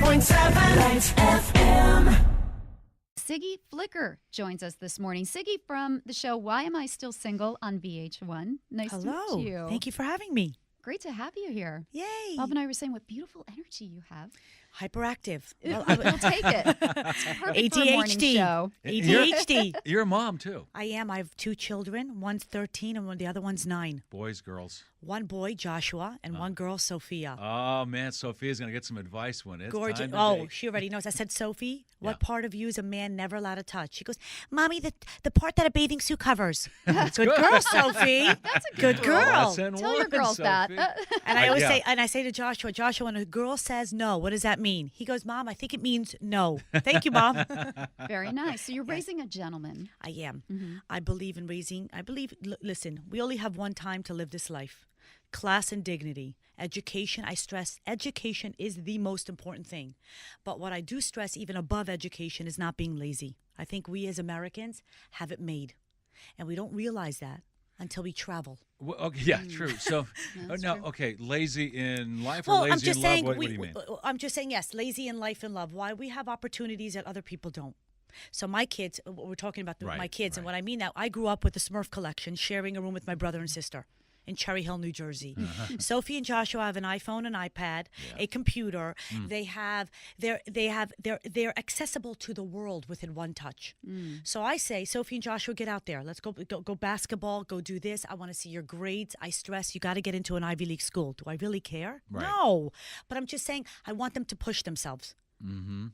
101.7 Lite FM. Siggy Flicker joins us this morning. Siggy from the show Why Am I Still Single on VH1. Nice to meet you. Thank you for having me. Great to have you here. Yay. Bob and I were saying what beautiful energy you have. Hyperactive. We'll take it. It's perfect for a morning ADHD. show. ADHD. You're a mom, too. I am. I have 2 children. One's 13 and the other one's 9. Boys, girls. One boy, Joshua, and one girl, Sophia. Oh, man, Sophia's going to get some advice when it's Gorgeous. time to Oh, date. she already knows. I said, Sophie, what Yeah. part of you is a man never allowed to touch? She goes, Mommy, the part that a bathing suit covers. Good good. girl, Sophie. That's a Good girl. Lesson Tell your one, girls that. Sophie. And I always Yeah. say, and I say to Joshua, when a girl says no, what does that mean? He goes, Mom, I think it means no. Thank you, Mom. Very nice. So you're raising a gentleman. I am. I believe in raising. Listen, we only have one time to live this life. Class and dignity. Education, I stress, education is the most important thing. But what I do stress, even above education, is not being lazy. I think we as Americans have it made. And we don't realize that until we travel. Well, okay, yeah, true. So, That's no, true. okay, lazy in life or Well, lazy I'm just in saying. love? What do you mean? I'm just saying, yes, lazy in life and love. Why we have opportunities that other people don't. So my kids, we're talking about my Right, kids, and right. what I mean now, I grew up with the Smurf collection, sharing a room with my brother and sister in Cherry Hill, New Jersey. Sophie and Joshua have an iPhone, an iPad, a computer. They're accessible to the world within one touch. So I say, Sophie and Joshua, get out there. Let's go basketball. Go do this. I want to see your grades. I stress you got to get into an Ivy League school. Do I really care? Right. No, but I'm just saying I want them to push themselves.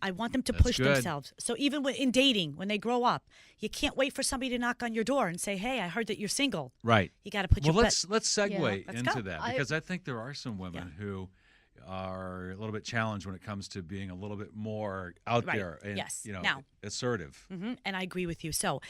I want them to That's push good. themselves. So even in dating, when they grow up, you can't wait for somebody to knock on your door and say, "Hey, I heard that you're single." Right. You got to put Well, your let's segue let's into go. that because I think there are some women who are a little bit challenged when it comes to being a little bit more out Right. there and Yes. Now. assertive. And I agree with you. So,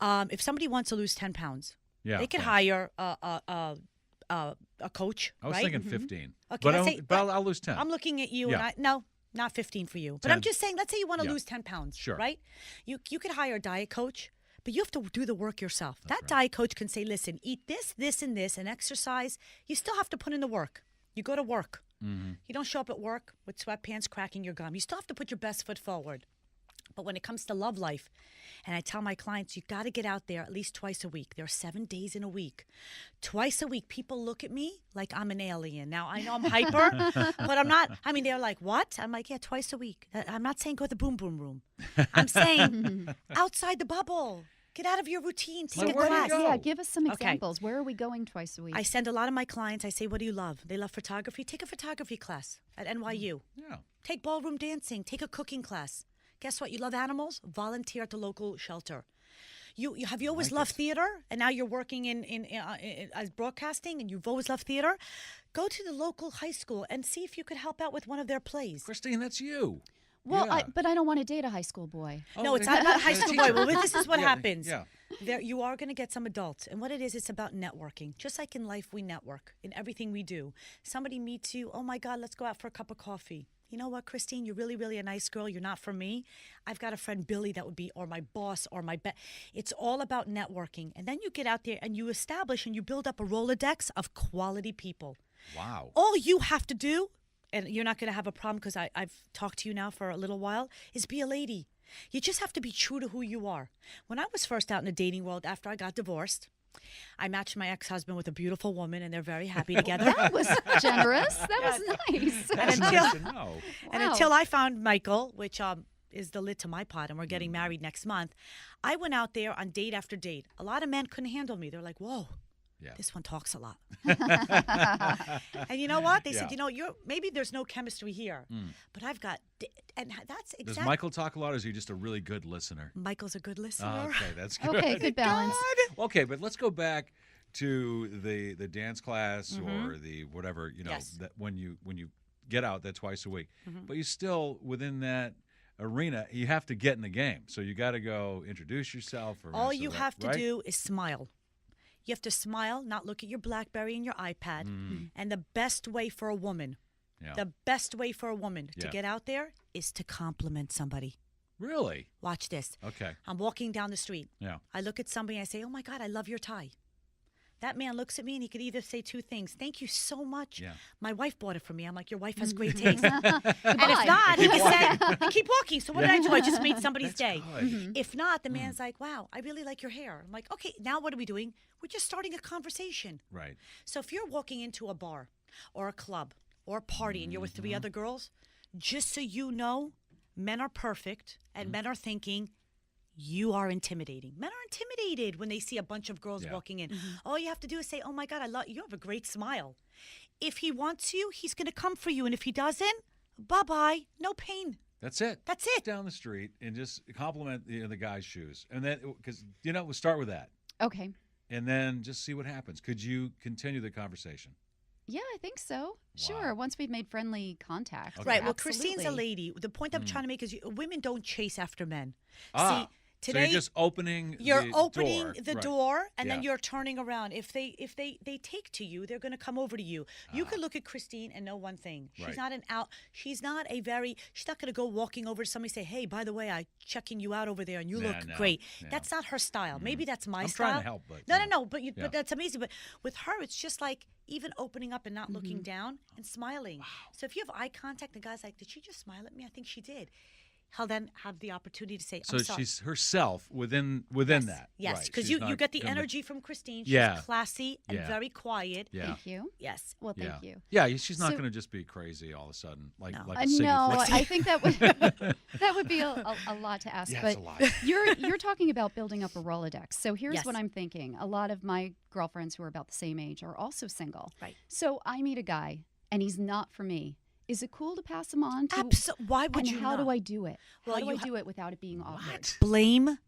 if somebody wants to lose 10 pounds, Yeah, they could thanks. hire a coach. I was right? thinking 15, Okay, but, let's say- I'll lose 10. I'm looking at you, Yeah. and no, not 15 for you. But 10. I'm just saying, let's say you want to Yeah. lose 10 pounds, Sure. right? You could hire a diet coach, but you have to do the work yourself. That right. diet coach can say, listen, eat this, this, and this, and exercise. You still have to put in the work. You go to work. You don't show up at work with sweatpants cracking your gum. You still have to put your best foot forward. But when it comes to love life, and I tell my clients, you got to get out there at least twice a week. There are 7 days in a week. Twice a week, people look at me like I'm an alien. Now, I know I'm hyper, but I'm not. I mean, they're like, what? I'm like, yeah, twice a week. I'm not saying go to the boom boom room. I'm saying outside the bubble. Get out of your routine. Take Like, a where do you class. go? Yeah, give us some Okay. examples. Where are we going twice a week? I send a lot of my clients, I say, what do you love? They love photography. Take a photography class at NYU. Yeah. Take ballroom dancing. Take a cooking class. Guess what? You love animals? Volunteer at the local shelter. You have you always loved theater, and now you're working in as broadcasting, and you've always loved theater? Go to the local high school and see if you could help out with one of their plays. Christine, that's you. well, yeah. but I don't want to date a high school boy. No, it's not high school boy. Well, this is what Yeah, happens. yeah. There, you are going to get some adults, and what it is, it's about networking. Just like in life, we network in everything we do. Somebody meets you. Oh my God, let's go out for a cup of coffee. You know what, Christine? You're really, really a nice girl. You're not for me. I've got a friend, Billy, that would be, or my boss, or my It's all about networking. And then you get out there and you establish and you build up a Rolodex of quality people. Wow. All you have to do, and you're not going to have a problem because I've talked to you now for a little while, is be a lady. You just have to be true to who you are. When I was first out in the dating world after I got divorced, I matched my ex-husband with a beautiful woman, and they're very happy together. That was generous. That was nice. That's nice to know. And Wow. until I found Michael, which is the lid to my pot, and we're getting married next month, I went out there on date after date. A lot of men couldn't handle me. They're like, whoa. Yeah. This one talks a lot. And you know what? They Yeah. said, maybe there's no chemistry here, but I've got, and that's Does exactly. Michael talk a lot, or is he just a really good listener? Michael's a good listener. Oh, okay, that's good. Okay, good balance. Okay, but let's go back to the dance class or the whatever, Yes. that when you get out that twice a week. But you still within that arena, you have to get in the game. So you got to go introduce yourself or All mess you it up, have to right? do is smile. You have to smile, not look at your BlackBerry and your iPad. And the best way for a woman, Yeah. the best way for a woman to Yeah. get out there is to compliment somebody. Really? Watch this. Okay. I'm walking down the street. Yeah. I look at somebody and I say, oh my God, I love your tie. that man looks at me and he could either say two things. Thank you so much. Yeah. My wife bought it for me. I'm like, your wife has great taste. And if not, he can say, keep walking. So what did I do? I just made somebody's day. If not, the man's like, wow, I really like your hair. I'm like, okay, now what are we doing? We're just starting a conversation. Right. So if you're walking into a bar or a club or a party and you're with 3 other girls, just so you know, men are perfect and men are thinking, you are intimidating. Men are intimidated when they see a bunch of girls walking in. All you have to do is say, oh my God, I love you. Have a great smile. If he wants you, he's going to come for you. And if he doesn't, bye-bye. No pain. That's it. That's it. Down the street and just compliment the guy's shoes. And then, because, we'll start with that. Okay. And then just see what happens. Could you continue the conversation? Yeah, I think so. Sure. Once we've made friendly contact. Okay. Right. Well, Absolutely. Christine's a lady. The point I'm trying to make is women don't chase after men. Ah. See, today, so you're just opening you're the opening door. the Right. door and then Yeah. you're turning around. If they take to you, they're going to come over to you. You could look at Christine and know one thing. She's Right. not she's not going to go walking over to somebody and say, hey, by the way, I'm checking you out over there and you look no, great. no. That's not her style. Maybe that's my I'm style. trying to help, but No, but yeah. but that's amazing. But with her, it's just like even opening up and not looking down and smiling. So if you have eye contact, the guy's like, did she just smile at me? I think she did. He'll then have the opportunity to say, So I'm sorry. she's herself within that. Yes, Right. because She's you not get the gonna- energy from Christine. She's Yeah. classy and Yeah. very quiet. Yeah. Thank you. Yes. Well, Yeah. thank you. Yeah, she's not So- going to just be crazy all of a sudden, like No. like a Siggy No, flick. I think that would that would be a lot to ask. Yeah, but it's a lot. you're talking about building up a Rolodex. So here's Yes. what I'm thinking. A lot of my girlfriends who are about the same age are also single. Right. So I meet a guy and he's not for me. Is it cool to pass him on to? Why would and you how not? do I do it? Well, How do you I ha- do it without it being awkward? What? Blame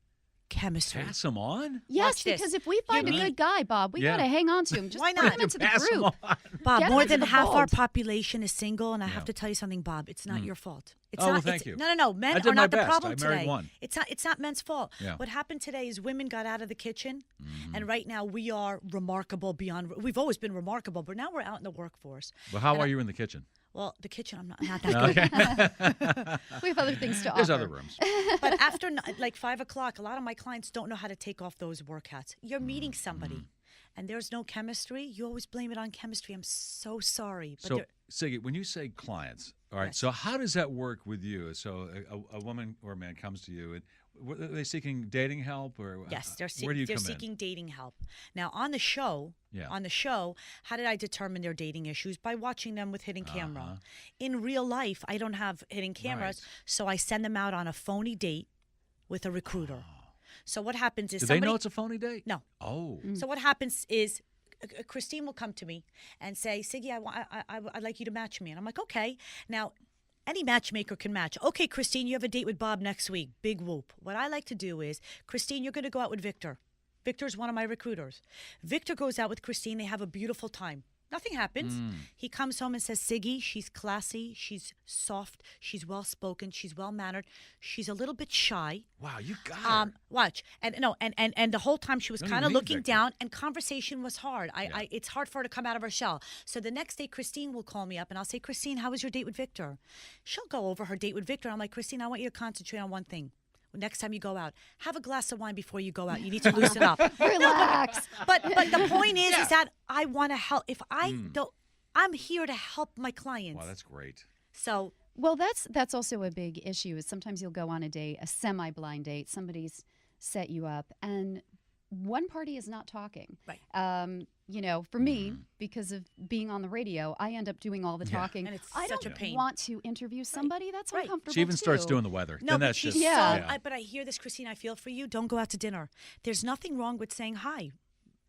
chemistry. Pass them on? Yes, Watch this. because if we find a need- good guy, Bob, we Yeah. gotta hang on to him. Just Why bring not? him into the Pass 'em group. on. Bob, Get him more into than the half our fold. population is single, and I Yeah. have to tell you something, Bob. It's not your fault. It's Oh, not. well, thank it's- you. No. Men I did are my not the best. problem I married today. one. It's not men's fault. Yeah. What happened today is women got out of the kitchen, and right now we are remarkable beyond. We've always been remarkable, but now we're out in the workforce. Well, how And are you in the kitchen? Well, the kitchen, I'm not that good. Okay. We have other things to offer. There's other rooms. But after like 5 o'clock, a lot of my clients don't know how to take off those work hats. You're meeting somebody, and there's no chemistry. You always blame it on chemistry. I'm so sorry, but So, there- Siggy, when you say clients, all right, Yes. so how does that work with you? So a woman or a man comes to you, and are they seeking dating help? Or yes, they're where do you they're come seeking dating help. Now on the show, Yeah. how did I determine their dating issues? By watching them with hidden camera. Uh-huh. In real life, I don't have hidden cameras, Right. so I send them out on a phony date with a recruiter. So what happens is in? Do they somebody know it's a phony date? No. Oh. So what happens is Christine will come to me and say, Siggy, I'd like you to match me. And I'm like, okay. Now, any matchmaker can match. Okay, Christine, you have a date with Bob next week. Big whoop. What I like to do is, Christine, you're going to go out with Victor. Victor's one of my recruiters. Victor goes out with Christine. They have a beautiful time. Nothing happens. He comes home and says, Siggy, she's classy, she's soft, she's well-spoken, she's well-mannered, she's a little bit shy. Wow, you got her. Watch. And the whole time she was Don't kind even of meet looking Victor. down and conversation was hard. Yeah. It's hard for her to come out of her shell. So the next day Christine will call me up and I'll say, Christine, how was your date with Victor? She'll go over her date with Victor. I'm like, Christine, I want you to concentrate on one thing. Next time you go out, have a glass of wine before you go out. You need to loosen up. Relax. But the point is that I want to help. If I don't, I'm here to help my clients. Wow, that's great. So Well, that's also a big issue. Is sometimes you'll go on a date, a semi-blind date. Somebody's set you up, and one party is not talking. Right. For me, because of being on the radio, I end up doing all the Yeah. talking. And it's I such a don't pain. want to interview somebody. That's Right. uncomfortable. She even starts too. doing the weather. no, then but that's she's just Yeah. but I hear this, Christine. I feel for you. Don't go out to dinner. There's nothing wrong with saying hi.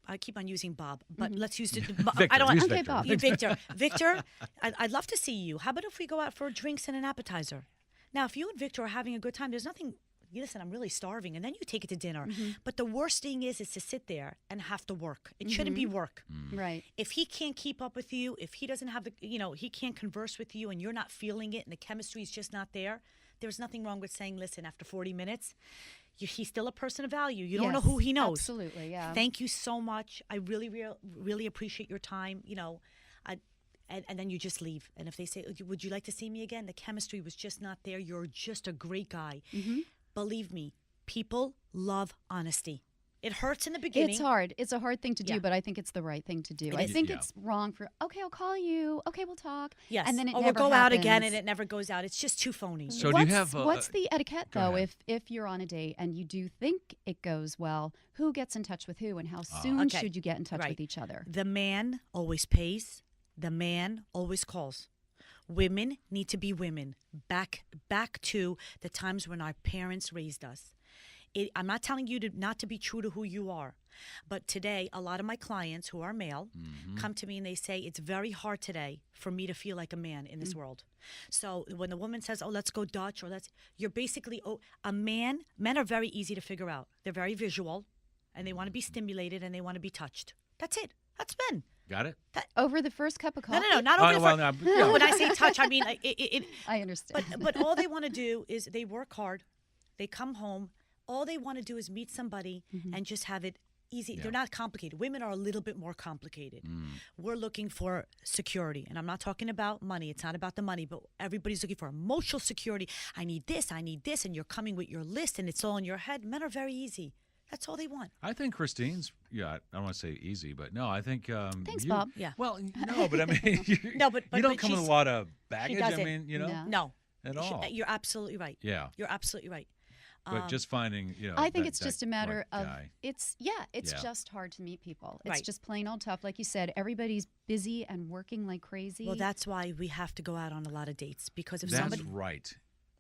I keep on using Bob, but let's use it. Victor, I don't. use Okay, Victor. Bob. You, Victor. Victor, I'd love to see you. How about if we go out for drinks and an appetizer? Now, if you and Victor are having a good time, there's nothing. Listen, I'm really starving, and then you take it to dinner. But the worst thing is to sit there and have to work. It shouldn't be work. Right. If he can't keep up with you, if he doesn't have the, he can't converse with you, and you're not feeling it, and the chemistry is just not there, there's nothing wrong with saying, listen, after 40 minutes, he's still a person of value. You don't know Yes, who he knows. Absolutely. Yeah. Thank you so much. I really, really appreciate your time. And then you just leave. And if they say, would you like to see me again? The chemistry was just not there. You're just a great guy. Believe me, people love honesty. It hurts in the beginning. It's hard. It's a hard thing to do, Yeah. but I think it's the right thing to do. It I is. think Yeah. it's wrong for, okay, I'll call you. Okay, we'll talk. Yes. And then it or never we'll go out again happens. and it never goes out. It's just too phony. So do what's, you have what's the etiquette, go though, ahead. if you're on a date and you do think it goes well? Who gets in touch with who, and how soon Okay. should you get in touch Right. with each other? The man always pays. The man always calls. Women need to be women. Back to the times when our parents raised us. I'm not telling you not to be true to who you are. But today, a lot of my clients who are male come to me and they say, it's very hard today for me to feel like a man in this world. So when the woman says, oh, let's go Dutch, or you're basically, men are very easy to figure out. They're very visual and they want to be stimulated and they want to be touched. That's it. That's men. Got it? Over the first cup of coffee? No, not over the well, first. no, When I say touch, I mean it. I understand. But all they want to do is they work hard, they come home. All they want to do is meet somebody and just have it easy. Yeah. They're not complicated. Women are a little bit more complicated. We're looking for security, and I'm not talking about money. It's not about the money, but everybody's looking for emotional security. I need this, and you're coming with your list, and it's all in your head. Men are very easy. That's all they want. I think Christine's, I don't want to say easy, but no, I think. Thanks, you, Bob. Yeah. Well, no, but I mean, you, No, but you don't but come with a she's- lot of baggage. I doesn't. mean, No. No. at all. You're absolutely right. Yeah. You're absolutely right. But just finding, I think that- it's just that a matter right of guy. it's Yeah. just hard to meet people. It's Right. just plain old tough. Like you said, everybody's busy and working like crazy. Well, that's why we have to go out on a lot of dates, because if That's somebody, right.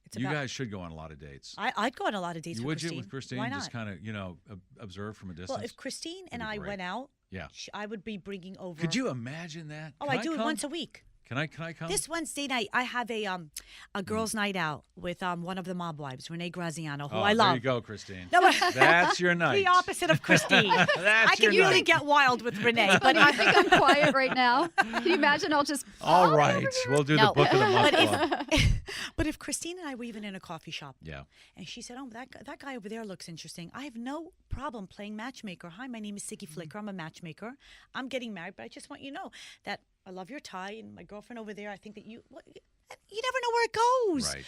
it's You about, guys should go on a lot of dates. I'd go on a lot of dates You with would Christine. you with Christine? Why not? Just kind of, observe from a distance. Well, if Christine and That'd I be great. went out, Yeah. I would be bringing over. Could you imagine that? Oh, Can I do it come? once a week. Can I come? This Wednesday night, I have a girls' night out with one of the mob wives, Renee Graziano, who Oh, I there love. you go, Christine. No, but That's your night. the opposite of Christine. That's I can your usually night. get wild with Renee, but But I think I'm quiet right now. Can you imagine? I'll just All fall right, over here. we'll do No. the book of the month But if- club. but if Christine and I were even in a coffee shop, Yeah. and she said, "Oh, that guy over there looks interesting," I have no problem playing matchmaker. Hi, my name is Siggy Flicker. I'm a matchmaker. I'm getting married, but I just want you to know that I love your tie, and my girlfriend over there. I think that you never know where it goes. Right.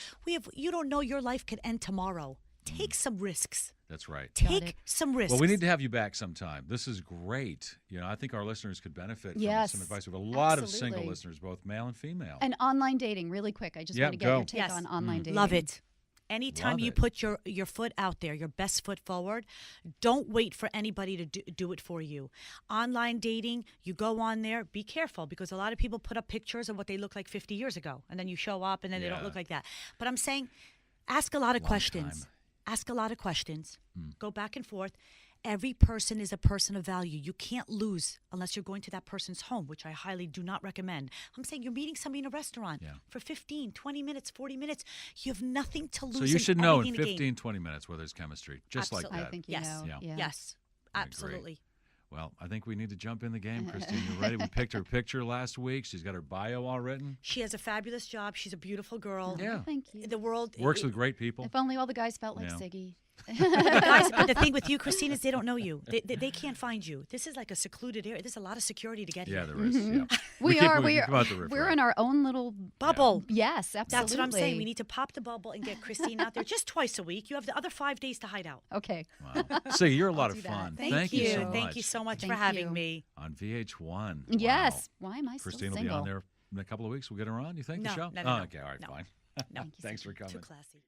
You don't know, your life could end tomorrow. Take some risks. That's right. it. Take some risks. Well, we need to have you back sometime. This is great. I think our listeners could benefit from Yes, some advice. We have a lot of single absolutely. listeners, both male and female. And online dating, really quick. I just Yeah, want to get go. your take Yes. on online dating. Love it. Anytime Love you it. put your foot out there, your best foot forward, don't wait for anybody to do it for you. Online dating, you go on there, be careful, because a lot of people put up pictures of what they look like 50 years ago, and then you show up and then they don't Yeah. look like that. But I'm saying, ask a lot of Long questions. time. Ask a lot of questions. Go back and forth. Every person is a person of value. You can't lose unless you're going to that person's home, which I highly do not recommend. I'm saying you're meeting somebody in a restaurant Yeah. for 15, 20 minutes, 40 minutes. You have nothing to lose. So you and should know in everything to gain. 15, 20 minutes whether there's chemistry. Just like Absolutely. that. I think you Yes. know. Yeah. Yeah. Yes, I agree. absolutely. Well, I think we need to jump in the game, Christine. You ready? We picked her picture last week. She's got her bio all written. She has a fabulous job. She's a beautiful girl. Yeah. Thank you. The world Works with great people. If only all the guys felt like Yeah. Siggy. the guys. But the thing with you, Christine, is they don't know you. They can't find you. This is like a secluded area. There's a lot of security to get Yeah, here. there is. Yeah. We can- are. we We can come out the are. riff We're raff. in our own little Bubble. Yes, absolutely. That's what I'm saying. We need to pop the bubble and get Christine out there just twice a week. You have the other 5 days to hide out. Okay. Wow. See, you're a lot do of that. fun. Thank you you. so much. Thank you so much for Thank having you. me. On VH1. Yes. Wow. Why am I Christine still will be single? on there in a couple of weeks. We'll get her on. You think No, the show? no, Oh, no. okay. All right. No. Fine. No. Thanks for coming. Too classy.